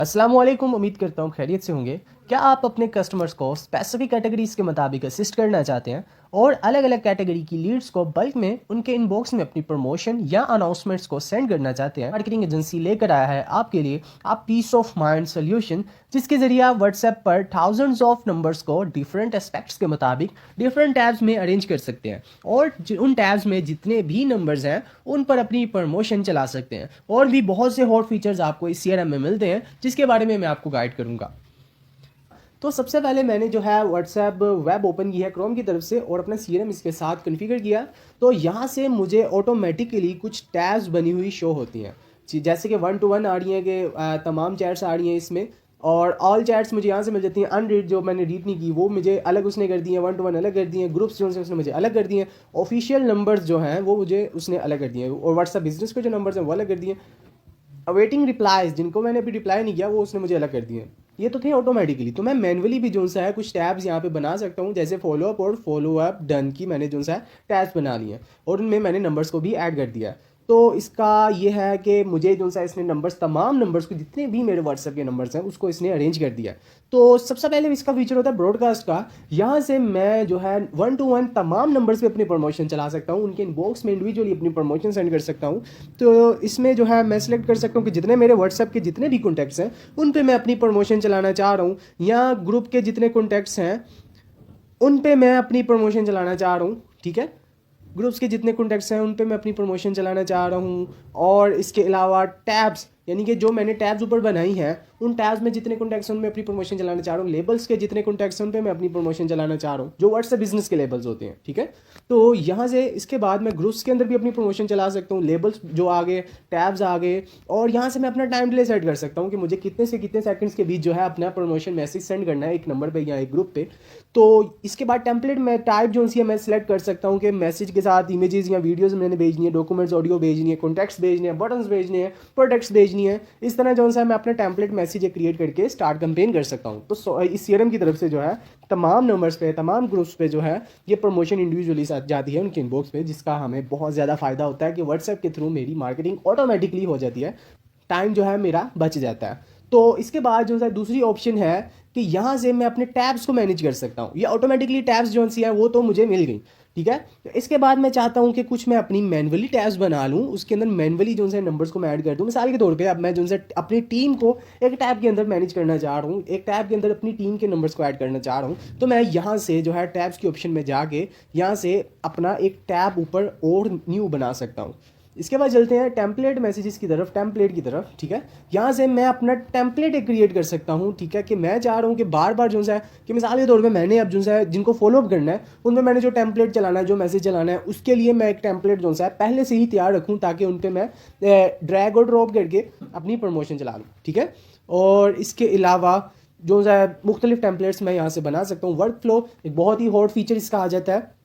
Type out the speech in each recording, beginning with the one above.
अस्सलाम वालेकुम। उम्मीद करता हूँ खैरियत से होंगे। क्या आप अपने कस्टमर्स को स्पेसिफिक कैटेगरीज के मुताबिक असिस्ट करना चाहते हैं और अलग अलग कैटेगरी की लीड्स को बल्क में उनके इनबॉक्स में अपनी प्रमोशन या अनाउंसमेंट्स को सेंड करना चाहते हैं? मार्केटिंग एजेंसी लेकर आया है आपके लिए आप पीस ऑफ माइंड सोल्यूशन, जिसके ज़रिए आप व्हाट्सएप पर थाउजेंड्स ऑफ नंबर्स को डिफरेंट एस्पेक्ट्स के मुताबिक डिफरेंट टैब्स में अरेंज कर सकते हैं और उन टैब्स में जितने भी नंबर्स हैं उन पर अपनी प्रमोशन चला सकते हैं। और भी बहुत से हॉट फीचर्स आपको इस सीआरएम में मिलते हैं जिसके बारे में मैं आपको गाइड करूंगा। तो सबसे पहले मैंने जो है व्हाट्सएप वेब ओपन किया है क्रोम की तरफ से और अपना सीआरएम इसके साथ कॉन्फ़िगर किया। तो यहाँ से मुझे ऑटोमेटिकली कुछ टैब्स बनी हुई शो होती हैं, जैसे कि 1 to 1 आ रही हैं कि तमाम चैट्स आ रही हैं इसमें, और ऑल चैट्स मुझे यहाँ से मिल जाती हैं। अनरीड जो मैंने रीड नहीं की वो मुझे अलग उसने कर दी है, 1 to 1 अलग कर दी हैं। ग्रुप्स जो है उसने मुझे अलग कर दिए हैं। ऑफिशियल नंबर्स जो हैं वो मुझे उसने अलग कर दिए हैं, और व्हाट्सएप बिजनेस के जो नंबर्स हैं वो अलग कर दिए। अवेटिंग रिप्लाईज जिनको मैंने अभी रिप्लाई नहीं किया वो उसने मुझे अलग कर दिए। ये तो थे ऑटोमेटिकली। तो मैं मैनुअली भी जो सा है कुछ टैब्स यहाँ पे बना सकता हूँ, जैसे फॉलो अप और फॉलो अप डन की मैंने जो सा है टैब्स बना लिए हैं और उनमें मैंने नंबर्स को भी ऐड कर दिया है। तो इसका ये है कि मुझे जो सा इसने नंबर्स, तमाम नंबर्स को, जितने भी मेरे व्हाट्सएप के नंबर्स हैं उसको इसने अरेंज कर दिया। तो सबसे पहले इसका फीचर होता है ब्रॉडकास्ट का। यहाँ से मैं जो है 1 to 1 तमाम नंबर्स पे अपनी प्रमोशन चला सकता हूँ, उनके इनबॉक्स में इंडिविजुअली अपनी प्रमोशन सेंड कर सकता हूँ। तो इसमें जो है मैं सिलेक्ट कर सकता हूँ कि जितने मेरे व्हाट्सएप के जितने भी कॉन्टैक्ट्स हैं उन पे मैं अपनी प्रमोशन चलाना चाह रहा हूँ, या ग्रुप के जितने कॉन्टैक्ट्स हैं उन पे मैं अपनी प्रमोशन चलाना चाह रहा हूँ। ठीक है, ग्रुप्स के जितने कॉन्टैक्ट्स हैं उन पे मैं अपनी प्रमोशन चलाना चाह रहा हूँ। और इसके अलावा टैब्स, यानी कि जो मैंने टैब्स ऊपर बनाई हैं उन टैब्स में जितने कॉन्टैक्ट्स हैं उनमें अपनी प्रमोशन चलाना चाह रहा हूँ। लेबल्स के जितने कॉन्टैक्ट्स हैं उन पे मैं अपनी प्रमोशन चलाना चाह रहा हूँ, जो व्हाट्सएप बिजनेस के लेबल्स होते हैं। ठीक है, तो यहाँ से इसके बाद मैं ग्रुप्स के अंदर भी अपनी प्रमोशन चला सकता हूँ। लेबल्स जो आ गए, टैब्स आ गए, और यहाँ से मैं अपना टाइम डिले सेट कर सकता हूँ कि मुझे कितने से कितने सेकंड्स के बीच जो है अपना प्रमोशन मैसेज सेंड करना है एक नंबर पे या एक ग्रुप पे। तो इसके बाद टेम्पलेट में टाइप जो सी है मैं सिलेक्ट कर सकता हूँ कि मैसेज के साथ इमेजेस या वीडियोस मैंने भेजनी है, डॉक्यूमेंट्स ऑडियो भेजनी है, कॉन्टैक्ट्स भेजने हैं, बटन्स भेजने हैं, प्रोडक्ट्स भेजनी है। इस तरह जो है मैं अपना टेम्पलेट मैसेज क्रिएट करके स्टार्ट कैंपेन कर सकता हूँ। तो इस सीआरएम की तरफ से जो है तमाम नंबर्स पे, तमाम ग्रुप्स पे जो है ये प्रमोशन इंडिविजुअली जाती है उनके इनबॉक्स में, जिसका हमें बहुत ज़्यादा फ़ायदा होता है कि व्हाट्सएप के थ्रू मेरी मार्केटिंग ऑटोमेटिकली हो जाती है, टाइम जो है मेरा बच जाता है। तो इसके बाद जो है दूसरी ऑप्शन है कि यहाँ से मैं अपने टैब्स को मैनेज कर सकता हूँ। ये ऑटोमेटिकली टैब्स जो सी है वो तो मुझे मिल गई। ठीक है, तो इसके बाद मैं चाहता हूँ कि कुछ मैं अपनी मैनुअली टैब्स बना लूँ, उसके अंदर मैनुअली जो है नंबर्स को मैं ऐड कर दूँ। मिसाल के तौर पे अब मैं जो है अपनी टीम को एक टैब के अंदर मैनेज करना चाह रहा हूँ, एक टैब के अंदर अपनी टीम के नंबर्स को ऐड करना चाह रहा हूँ। तो मैं यहाँ से जो है टैब्स की ऑप्शन में जाके यहाँ से अपना एक टैब ऊपर और न्यू बना सकता हूँ। इसके बाद चलते हैं टेम्पलेट मैसेजेस की तरफ, टेम्पलेट की तरफ। ठीक है, यहाँ से मैं अपना टेम्पलेट एक क्रिएट कर सकता हूँ। ठीक है, कि मैं चाह रहा हूँ कि बार बार जो है कि मिसाल के तौर पे मैंने अब जो है जिनको फॉलो अप करना है उनमें मैंने जो टेम्पलेट चलाना है, जो मैसेज चलाना है, उसके लिए मैं एक टेम्पलेट जो है पहले से ही तैयार रखूँ ताकि उन पर मैं ड्रैग और ड्रॉप करके अपनी प्रमोशन चला लूँ। ठीक है, और इसके अलावा जो है मुख्तलिफ टेम्पलेट्स मैं यहाँ से बना सकता हूँ। वर्क फ्लो एक बहुत ही हॉट फीचर इसका आ जाता है।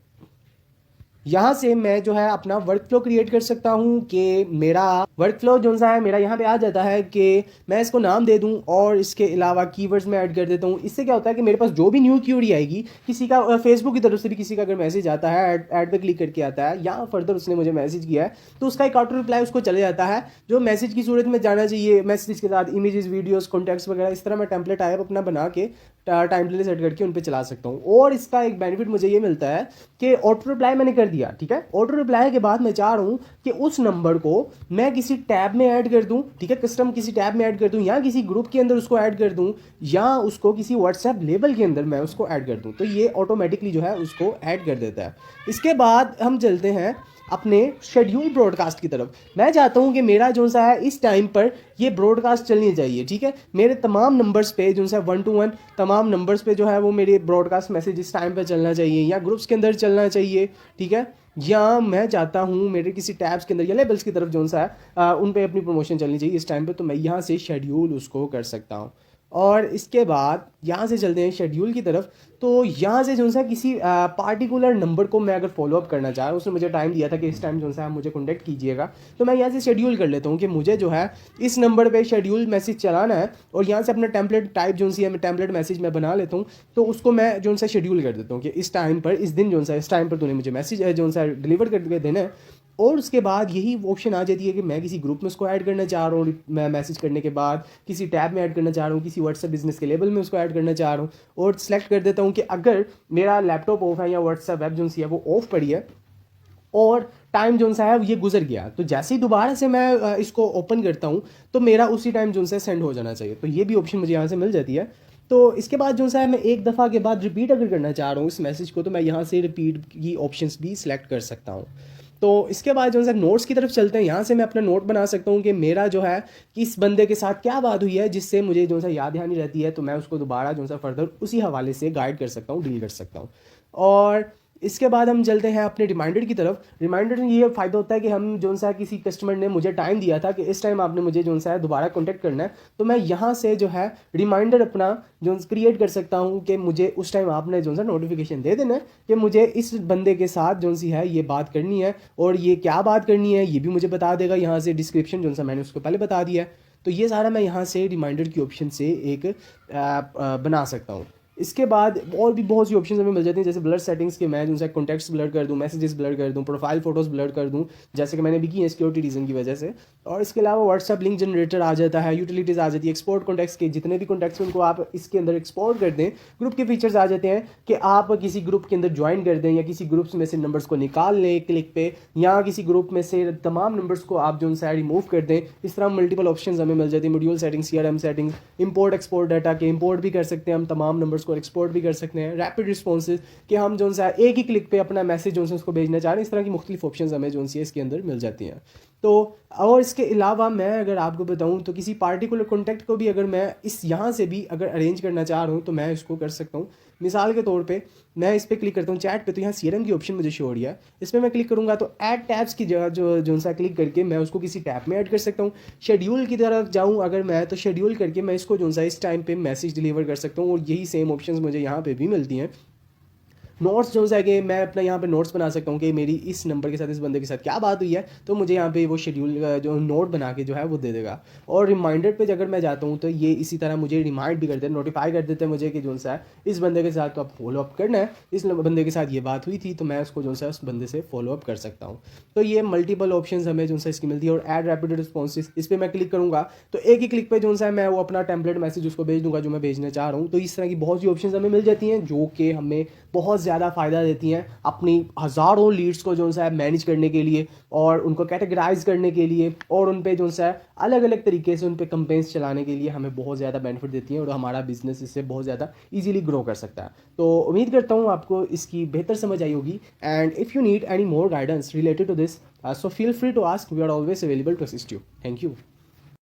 यहाँ से मैं जो है अपना वर्क फ्लो क्रिएट कर सकता हूँ कि मेरा वर्क फ्लो जो सा है मेरा यहाँ पे आ जाता है कि मैं इसको नाम दे दूँ और इसके अलावा कीवर्ड्स में ऐड कर देता हूँ। इससे क्या होता है कि मेरे पास जो भी न्यू क्यूरी आएगी, किसी का फेसबुक की तरफ से भी किसी का अगर मैसेज आता है, ऐड पे क्लिक करके आता है, या फर्दर उसने मुझे मैसेज किया है तो उसका एक ऑटो रिप्लाई उसको चले जाता है जो मैसेज की सूरत में जाना चाहिए। मैसेज के साथ इमेजेस, वीडियोस, कॉन्टैक्ट्स वगैरह, इस तरह मैं टेम्पलेट टाइप अपना बना के टाइम डिले सेट करके उन पर चला सकता हूँ। और इसका एक बेनिफिट मुझे ये मिलता है कि ऑटो रिप्लाई मैंने कर दिया। ठीक है, ऑटो रिप्लाई के बाद मैं चाह रहा हूँ कि उस नंबर को मैं किसी टैब में ऐड कर दूँ। ठीक है, कस्टम किसी टैब में ऐड कर दूँ, या किसी ग्रुप के अंदर उसको ऐड कर दूँ, या उसको किसी व्हाट्सएप लेबल के अंदर मैं उसको ऐड कर दूँ। तो ये ऑटोमेटिकली जो है उसको ऐड कर देता है। इसके बाद हम चलते हैं अपने शेड्यूल ब्रॉडकास्ट की तरफ। मैं चाहता हूँ कि मेरा जो सा है इस टाइम पर ये ब्रॉडकास्ट चलनी चाहिए। ठीक है, मेरे तमाम नंबर्स पे जो सा 1 to 1 तमाम नंबर्स पे जो है वो मेरे ब्रॉडकास्ट मैसेज इस टाइम पे चलना चाहिए, या ग्रुप्स के अंदर चलना चाहिए। ठीक है, या मैं चाहता हूँ मेरे किसी टैब्स के अंदर या लेबल्स की तरफ जो सा है उन पे अपनी प्रमोशन चलनी चाहिए इस टाइम पे, तो मैं यहाँ से शेड्यूल उसको कर सकता हूँ। और इसके बाद यहाँ से चलते हैं शेड्यूल की तरफ। तो यहाँ से जो सा किसी पार्टिकुलर नंबर को मैं अगर फॉलो अप करना चाह रहा हूँ, उसने मुझे टाइम दिया था कि इस टाइम जो है मुझे कॉन्टैक्ट कीजिएगा, तो मैं यहाँ से शेड्यूल कर लेता हूँ कि मुझे जो है इस नंबर पे शेड्यूल मैसेज चलाना है, और यहाँ से अपना टेम्पलेट टाइप जो सी है मैं टेम्पलेट मैसेज में बना लेता हूँ। तो उसको मैं जो सा शेड्यूल कर देता हूँ कि इस टाइम पर, इस दिन जो सा इस टाइम पर तूने मुझे मैसेज जो सा डिलीवर करके देना है। और उसके बाद यही ऑप्शन आ जाती है कि मैं किसी ग्रुप में उसको ऐड करना चाह रहा हूँ, मैं मैसेज करने के बाद किसी टैब में ऐड करना चाह रहा हूँ, किसी व्हाट्सएप बिजनेस के लेवल में उसको ऐड करना चाह रहा हूँ, और सेलेक्ट कर देता हूँ कि अगर मेरा लैपटॉप ऑफ है या व्हाट्सएप ऐप जो सी है वो ऑफ पड़ी है और टाइम जो सा है ये गुजर गया, तो जैसे ही दोबारा से मैं इसको ओपन करता हूँ तो मेरा उसी टाइम जो सा सेंड हो जाना चाहिए। तो ये भी ऑप्शन मुझे यहाँ से मिल जाती है। तो इसके बाद जो सा है मैं एक दफ़ा के बाद रिपीट अगर करना चाह रहा हूँ इस मैसेज को, तो मैं यहाँ से रिपीट की ऑप्शंस भी सिलेक्ट कर सकता हूँ। तो इसके बाद जो है नोट्स की तरफ चलते हैं। यहाँ से मैं अपना नोट बना सकता हूँ कि मेरा जो है किस बंदे के साथ क्या बात हुई है जिससे मुझे जो सा याद दहानी रहती है, तो मैं उसको दोबारा जो सा फर्दर उसी हवाले से गाइड कर सकता हूँ, डील कर सकता हूँ। और इसके बाद हम चलते हैं अपने रिमाइंडर की तरफ। रिमाइंडर में ये फ़ायदा होता है कि हम जो सा किसी कस्टमर ने मुझे टाइम दिया था कि इस टाइम आपने मुझे जो सा है दोबारा कॉन्टैक्ट करना है, तो मैं यहाँ से जो है रिमाइंडर अपना जो क्रिएट कर सकता हूँ कि मुझे उस टाइम आपने जो सा नोटिफिकेशन दे देना है कि मुझे इस बंदे के साथ जो सी है ये बात करनी है, और ये क्या बात करनी है ये भी मुझे बता देगा। यहाँ से डिस्क्रिप्शन जो सा मैंने उसको पहले बता दिया है। तो ये सारा मैं यहाँ से रिमाइंडर की ऑप्शन से एक बना सकता हूँ। इसके बाद और भी बहुत सी ऑप्शंस हमें मिल जाती हैं, जैसे ब्लर सेटिंग्स के मैं उनसे कॉन्टैक्ट्स ब्लर कर दूं, मैसेजेस ब्लर कर दूं, प्रोफाइल फोटोज़ ब्लर कर दूं, जैसे कि मैंने भी की है सिक्योरिटी रीज़न की वजह से। और इसके अलावा व्हाट्सएप लिंक जनरेटर आ जाता है, यूटिलिटीज़ आ जाती है, एक्सपोर्ट कॉन्टैक्ट्स के जितने भी कॉन्टैक्ट्स उनको आप इसके अंदर एक्सपोर्ट कर दें। ग्रुप के फीचर्स आ जाते हैं कि आप किसी ग्रुप के अंदर ज्वाइन कर दें या किसी ग्रुप्स में से नंबर्स को निकाल लें एक क्लिक पे, या किसी ग्रुप में से तमाम नंबर्स को आप जो है रिमूव कर दें। इस तरह मल्टीपल ऑप्शंस हमें मिल जाती है। Module settings, CRM settings, import export data के इंपोर्ट भी कर सकते हैं हम, तमाम नंबर्स को एक्सपोर्ट भी कर सकते हैं। रैपिड रिस्पॉन्सेज कि हम जो है एक ही क्लिक पे अपना मैसेज जो है उसको भेजना चाह रहे हैं। इस तरह की मुख्तलिफ ऑप्शंस हमें जो है इसके अंदर मिल जाती हैं। तो और इसके अलावा मैं अगर आपको बताऊं तो किसी पार्टिकुलर कॉन्टैक्ट को भी अगर मैं इस यहाँ से भी अगर अरेंज करना चाह रहा हूँ तो मैं इसको कर सकता हूँ। मिसाल के तौर पे मैं इस पर क्लिक करता हूँ चैट पे, तो यहाँ CRM की ऑप्शन मुझे शो हो रही है। इस पर मैं क्लिक करूँगा तो ऐड टैब्स की जगह जो सा क्लिक करके मैं उसको किसी टैब में ऐड कर सकता हूँ। शेड्यूल की तरफ जाऊँ अगर मैं, तो शेड्यूल करके मैं इसको जो सा इस टाइम पे मैसेज डिलीवर कर सकता हूँ, और यही सेम ऑप्शंस मुझे यहाँ पे भी मिलती हैं। नोट्स जो है कि मैं अपना यहाँ पे नोट्स बना सकता हूँ कि मेरी इस नंबर के साथ इस बंदे के साथ क्या बात हुई है, तो मुझे यहाँ पे वो शेड्यूल जो नोट बना के जो है वो दे देगा। और रिमाइंडर पे अगर मैं जाता हूँ तो ये इसी तरह मुझे रिमाइंड भी करते हैं, नोटिफाई कर देते हैं मुझे कि जो सा है इस बंदे के साथ तो आप फॉलो अप करना है, इस बंदे के साथ ये बात हुई थी, तो मैं उसको जो है उस बंदे से फॉलो अप कर सकता हूँ। तो ये मल्टीपल ऑप्शन हमें जो है इसकी मिलती है। और ऐड रैपिड रिस्पॉन्सेज, इस पर मैं क्लिक करूँगा तो एक ही क्लिक पे जो है मैं वो अपना टेम्पलेट मैसेज उसको भेज दूँगा जो मैं भेजना चाह रहा हूँ। तो इस तरह की बहुत सी ऑप्शन हमें मिल जाती हैं जो कि हमें बहुत ज़्यादा फ़ायदा देती हैं अपनी हज़ारों लीड्स को जो है मैनेज करने के लिए, और उनको कैटेगराइज करने के लिए, और उन पे जो है अलग अलग तरीके से उन पे कंपेन्स चलाने के लिए हमें बहुत ज़्यादा बेनिफिट देती हैं, और हमारा बिजनेस इससे बहुत ज़्यादा इजीली ग्रो कर सकता है। तो उम्मीद करता हूँ आपको इसकी बेहतर समझ आई होगी। And if you need any more guidance related to this, so feel free to ask, we are always available to assist you. Thank you.